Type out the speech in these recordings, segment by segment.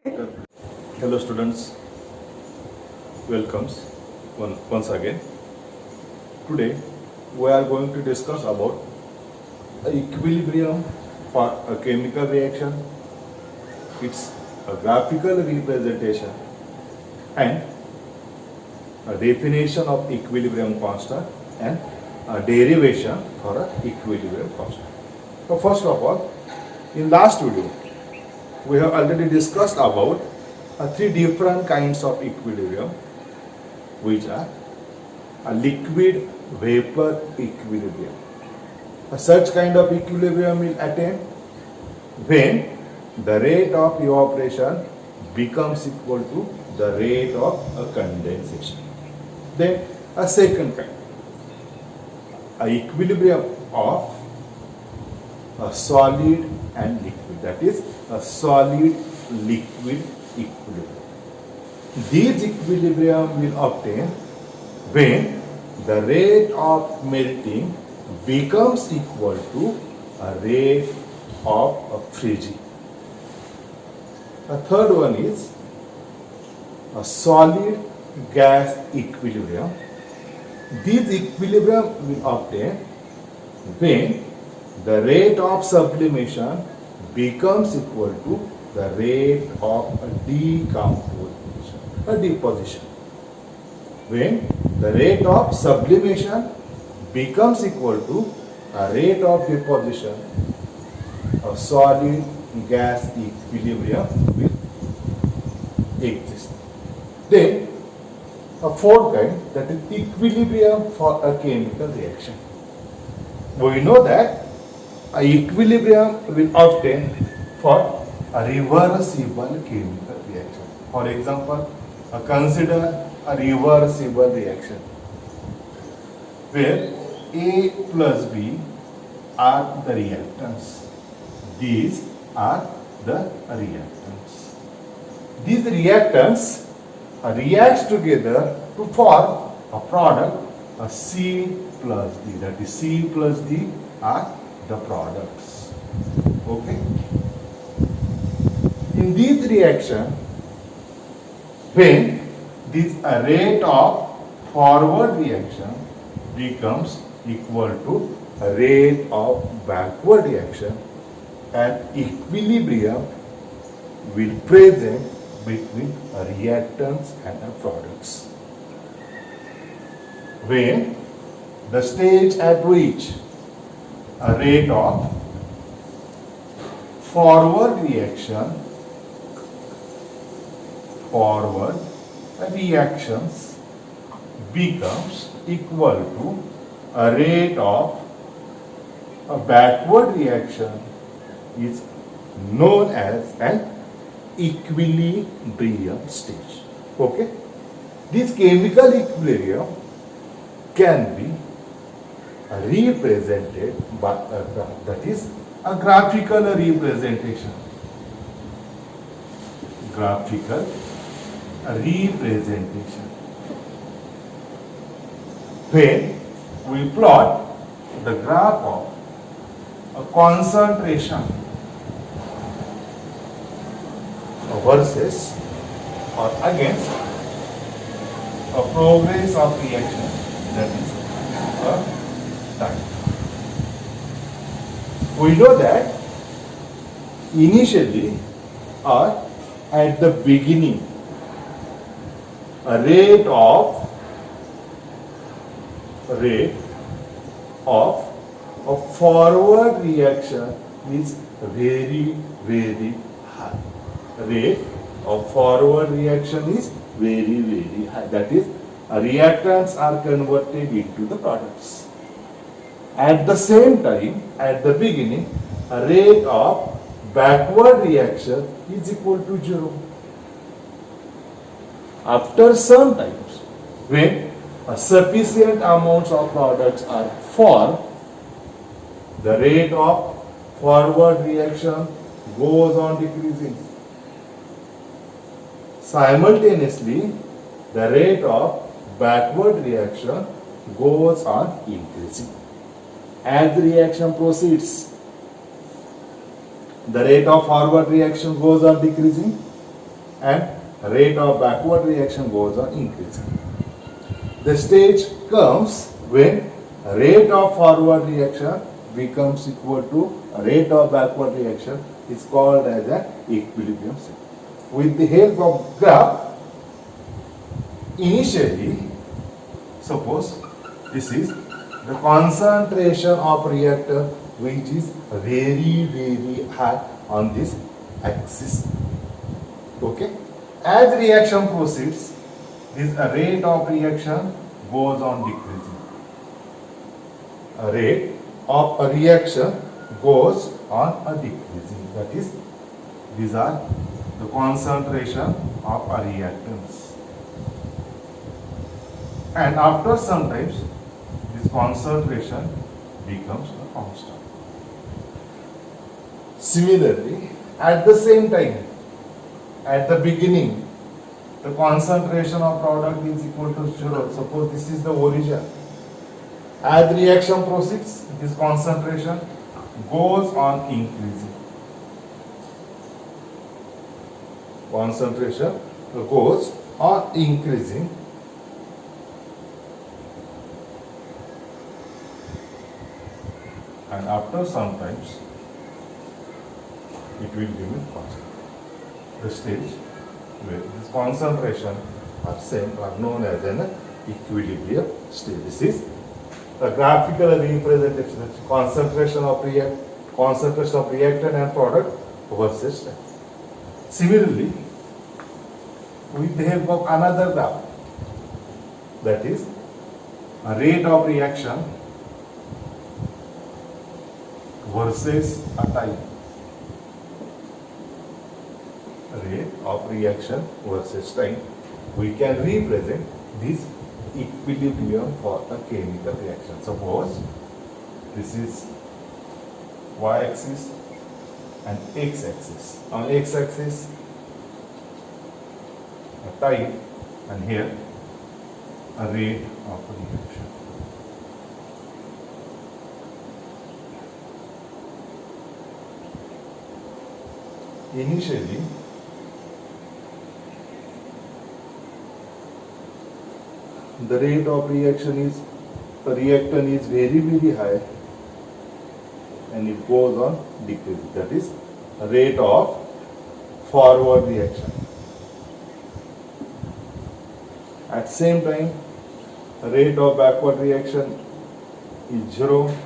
Hello students, welcomes once again. Today we are going to discuss about equilibrium for a chemical reaction, its a graphical representation and a definition of equilibrium constant and a derivation for a equilibrium constant. So first of all, in last video we have already discussed about three different kinds of equilibrium, which are a liquid vapor equilibrium. Such kind of equilibrium will attain when the rate of evaporation becomes equal to the rate of condensation. Then a second kind, a equilibrium of a solid and liquid, that is a solid liquid equilibrium. These equilibrium will obtain when the rate of melting becomes equal to a rate of freezing. The third one is a solid gas equilibrium. These equilibrium will obtain when the rate of sublimation becomes equal to the rate of decomposition, a deposition. When the rate of sublimation becomes equal to a rate of deposition, a solid gas equilibrium will exist. Then a fourth kind, that is equilibrium for a chemical reaction. We know that a equilibrium will obtain for a reversible chemical reaction. For example, consider a reversible reaction where A plus B are the reactants. These are the reactants. These reactants react together to form a product, a C plus D. That is C plus D are the products. Okay. In this reaction, when this rate of forward reaction becomes equal to a rate of backward reaction, an equilibrium will present between reactants and products. When the stage at which a rate of forward reactions becomes equal to a rate of a backward reaction is known as an equilibrium stage. Okay? This chemical equilibrium can be represented by a graph, that is a graphical representation. Graphical representation. When we plot the graph of a concentration versus or against a progress of reaction, that is a time. We know that initially or at the beginning a rate of a forward reaction is very high. Rate of forward reaction is very high. That is, reactants are converted into the products. At the same time, at the beginning, a rate of backward reaction is equal to 0. After some times, when a sufficient amounts of products are formed, the rate of forward reaction goes on decreasing. Simultaneously, the rate of backward reaction goes on increasing. As the reaction proceeds, the rate of forward reaction goes on decreasing. and rate of backward reaction goes on increasing. The stage comes when rate of forward reaction becomes equal to rate of backward reaction is called as an equilibrium state. With the help of graph, initially, suppose this is the concentration of reactor which is very high on this axis. Okay. As reaction proceeds, this rate of reaction goes on decreasing. A rate of a reaction goes on a decreasing. That is, these are the concentration of a reactants. And after some times, this concentration becomes a constant. Similarly, at the same time, at the beginning, the concentration of product is equal to 0. Suppose this is the origin. As reaction proceeds, this concentration goes on increasing. Concentration goes on increasing. And after some times, it will remain constant. The stage where this concentration are same are known as an equilibrium state. This is a graphical representation of concentration of reactant and product versus time. Similarly, with the help of another graph, that is a rate of reaction versus a time. Rate of reaction versus time, we can represent this equilibrium for a chemical reaction. Suppose this is y-axis and x-axis. On x-axis, a time, and here a rate of reaction. Initially, the rate of reaction is, the reactant is very high and it goes on decreasing. That is rate of forward reaction. At same time, rate of backward reaction is 0.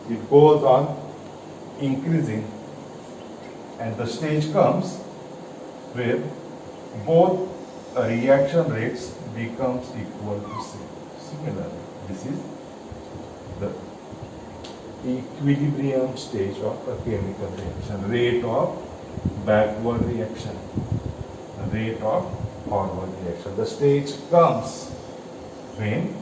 It goes on increasing, and the stage comes where both reaction rates becomes equal to same. Similarly, this is the equilibrium stage of a chemical reaction. Rate of backward reaction, rate of forward reaction. The stage comes when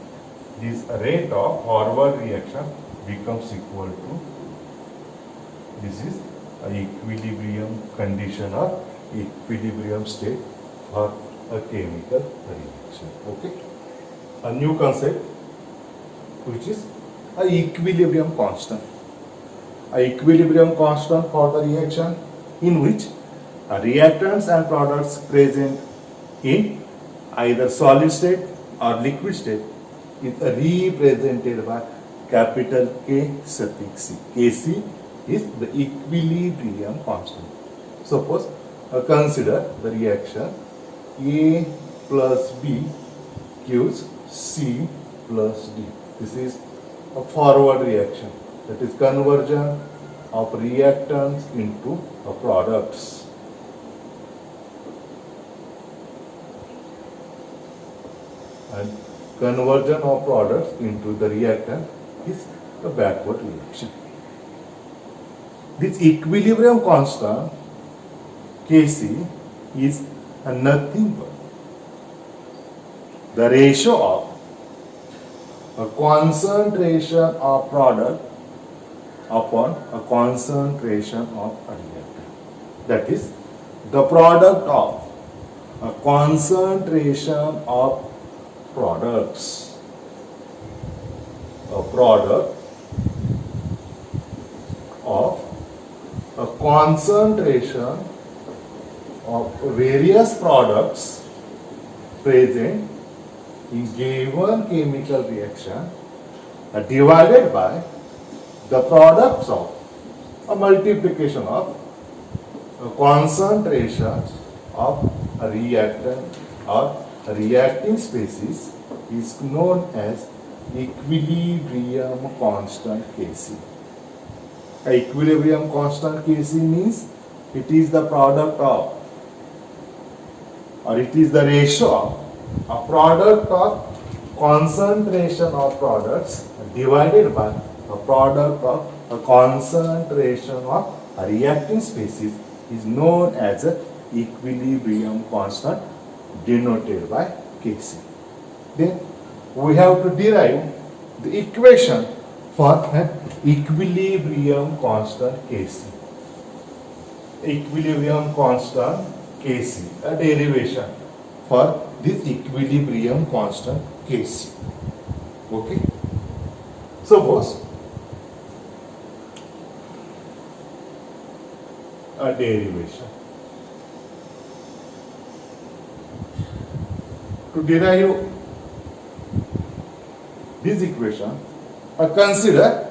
this rate of forward reaction becomes equal to, this is an equilibrium condition or equilibrium state for a chemical reaction. Okay. A new concept which is a equilibrium constant. A equilibrium constant for the reaction in which reactants and products present in either solid state or liquid state is represented by capital K suffix C. Kc is the equilibrium constant. Suppose consider the reaction A plus B gives C plus D. This is a forward reaction, that is conversion of reactants into products. And conversion of products into the reactant is a backward reaction. This equilibrium constant Kc is nothing but the ratio of a concentration of product upon a concentration of a reactant. That is the product of a concentration of products, a product of a concentration of various products present in given chemical reaction are divided by the products of a multiplication of a concentration of a reactant or a reacting species is known as equilibrium constant Kc. Equilibrium constant Kc means it is the product of, or it is the ratio of a product of concentration of products divided by a product of a concentration of a reacting species is known as a equilibrium constant denoted by Kc. Then we have to derive the equation for an equilibrium constant Kc. Equilibrium constant Kc, a derivation for this equilibrium constant Kc. Okay. Suppose a derivation. To derive this equation, consider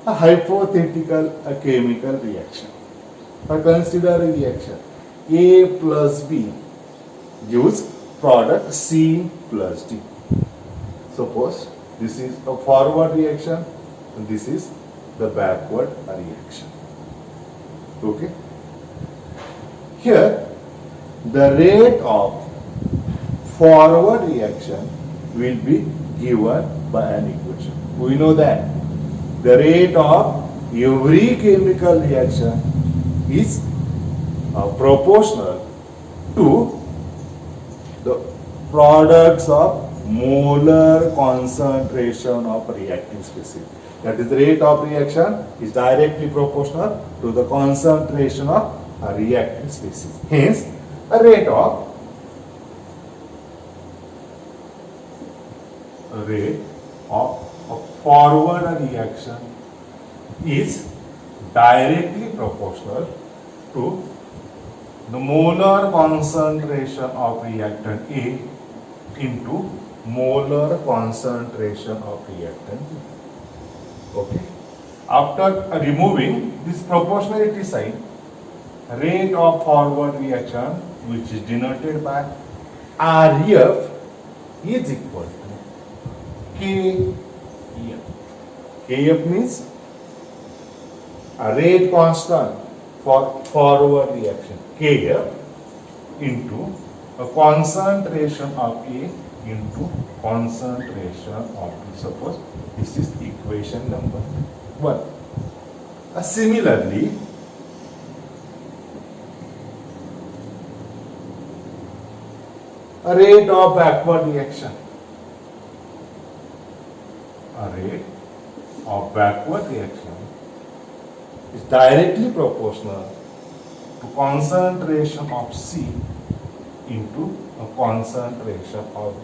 a hypothetical chemical reaction. Consider a reaction A plus B gives product C plus D. Suppose this is a forward reaction and this is the backward reaction. Okay. Here the rate of forward reaction will be given by an equation. We know that the rate of every chemical reaction is proportional to the products of molar concentration of reacting species. That is, the rate of reaction is directly proportional to the concentration of a reacting species. Hence, a rate of a forward reaction is directly proportional to the molar concentration of reactant A into molar concentration of reactant B. Okay. After removing this proportionality sign, rate of forward reaction, which is denoted by Ref, is equal to Kf. Kf means a rate constant for forward reaction, Kf into a concentration of A into concentration of B. Suppose this is equation number 1. Similarly, a rate of backward reaction. A rate of backward reaction is directly proportional to concentration of C into a concentration of D.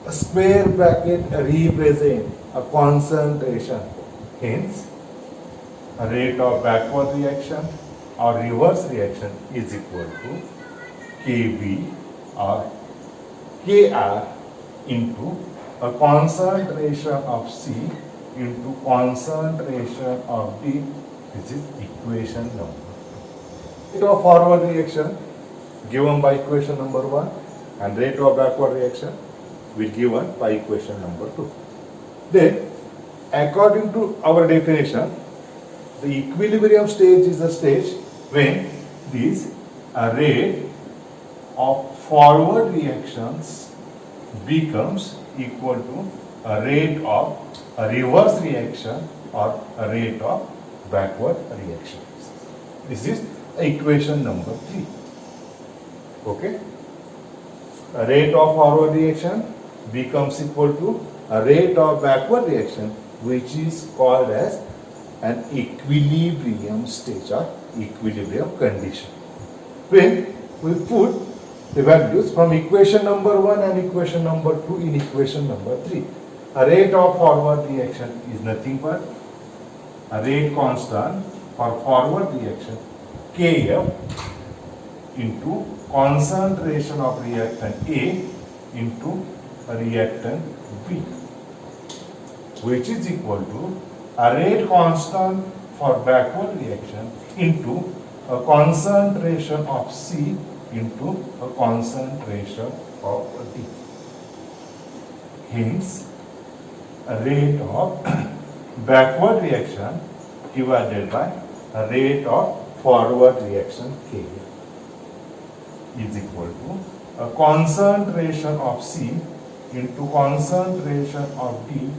A square bracket represents a concentration. Hence, a rate of backward reaction or reverse reaction is equal to Kb or Kr into a concentration of C into concentration of D. This is equation number 2. Rate of forward reaction given by equation number 1 and rate of backward reaction will given by equation number 2. Then, according to our definition, the equilibrium stage is a stage when this rate of forward reactions becomes equal to a rate of a reverse reaction or a rate of backward reaction. This is equation number 3. Okay. A rate of forward reaction becomes equal to a rate of backward reaction, which is called as an equilibrium stage or equilibrium condition. When we put the values from equation number 1 and equation number 2 in equation number 3, a rate of forward reaction is nothing but a rate constant for forward reaction Kf into concentration of reactant A into reactant B, which is equal to a rate constant for backward reaction into a concentration of C into a concentration of D. Hence, a rate of backward reaction divided by a rate of forward reaction K is equal to a concentration of C into concentration of D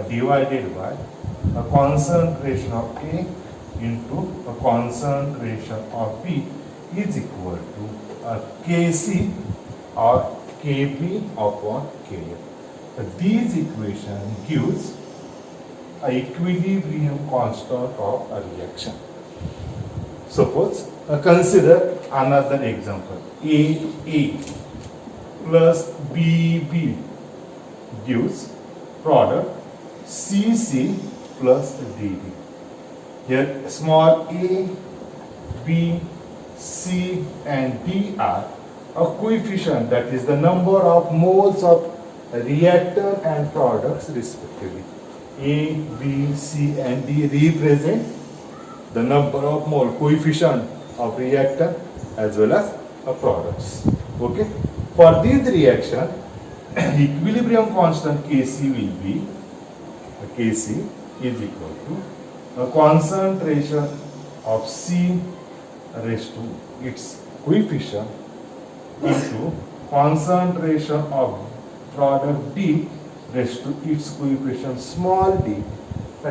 divided by a concentration of A into a concentration of B is equal to a Kc or Kb upon Kf. These equation gives a equilibrium constant of a reaction. Suppose consider another example. AA plus BB gives product CC plus DB. Here small a, B, C and D are a coefficient, that is the number of moles of reactor and products respectively. A, B, C and D represent the number of mole coefficient of reactor as well as products. Okay. For this reaction, equilibrium constant Kc will be Kc is equal to a concentration of C raised to its coefficient into concentration of product D raised to its coefficient small d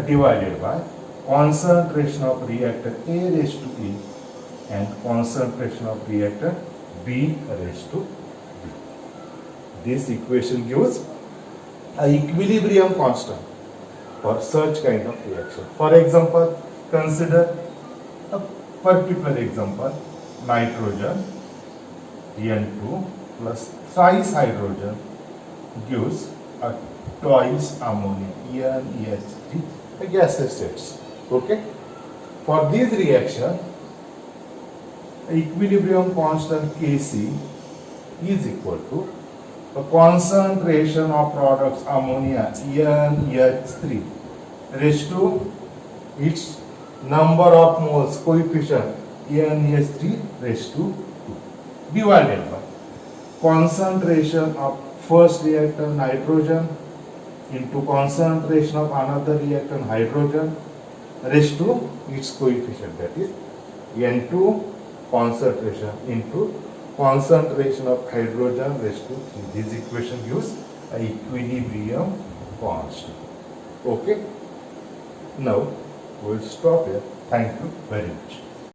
divided by concentration of reactor A raised to E and concentration of reactor B raised to B. This equation gives a equilibrium constant for such kind of reaction. For example, consider a particular example, nitrogen N2 plus thrice hydrogen gives a twice ammonia NH3, a gaseous states. Okay. For this reaction, equilibrium constant Kc is equal to a concentration of products ammonia NH3 raised to its number of moles coefficient NH3 raised to 2 divided by concentration of first reactor nitrogen into concentration of another reactor hydrogen raised to its coefficient, that is N2 concentration into concentration of hydrogen raised to 3. This equation gives a equilibrium constant. Okay. Now we will stop here. Thank you very much.